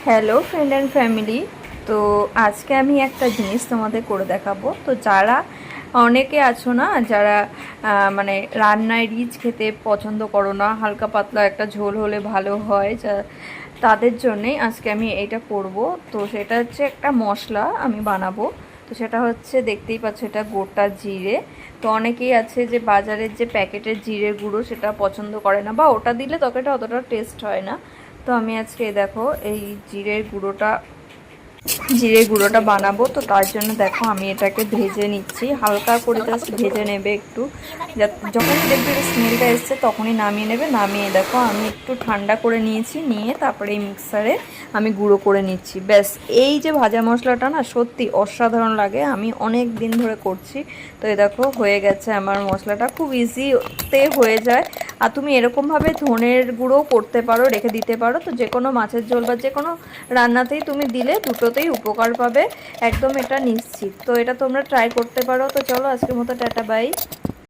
Hello friend and family. তো আজকে আমি একটা জিনিস তোমাদের করে দেখাবো। তো যারা অনেকে আছো না, যারা মানে রান্নায় রিচ খেতে পছন্দ করো না, হালকা পাতলা একটা ঝোল হলে ভালো হয়, তাদের জন্যেই আজকে আমি এইটা করব। তো সেটা হচ্ছে একটা মশলা আমি বানাবো। তো সেটা হচ্ছে, দেখতেই পাচ্ছ, এটা গোটা জিরে। তো অনেকেই আছে যে বাজারের যে প্যাকেটের জিরে গুঁড়ো সেটা পছন্দ করে না, বা ওটা দিলে তরকারিটা অতটা টেস্ট হয় না। তো আমি আজকে দেখো এই জিরের গুঁড়োটা বানাবো। তো তার জন্য দেখো আমি এটাকে ভেজে নিচ্ছি, হালকা করে জাস্ট ভেজে নেবে একটু। যখনই দেখবে স্মেলটা এসছে তখনই নামিয়ে নেবে। নামিয়ে দেখো আমি একটু ঠান্ডা করে নিয়েছি, নিয়ে তারপরে এই মিক্সারে আমি গুঁড়ো করে নিচ্ছি। ব্যাস, এই যে ভাজা মশলাটা না সত্যি অসাধারণ লাগে, আমি অনেক দিন ধরে করছি। তো এই দেখো হয়ে গেছে আমার মশলাটা, খুব ইজিতে হয়ে যায়। আর তুমি এরকমভাবে ধনের গুঁড়োও করতে পারো, রেখে দিতে পারো। তো যে কোনো মাছের ঝোল বা যে কোনো রান্নাতেই তুমি দিলে দুটোতেই উপকার পাবে, একদম এটা নিশ্চিত। তো এটা তোমরা ট্রাই করতে পারো। তো চলো আজকের মতো টাটা বাই।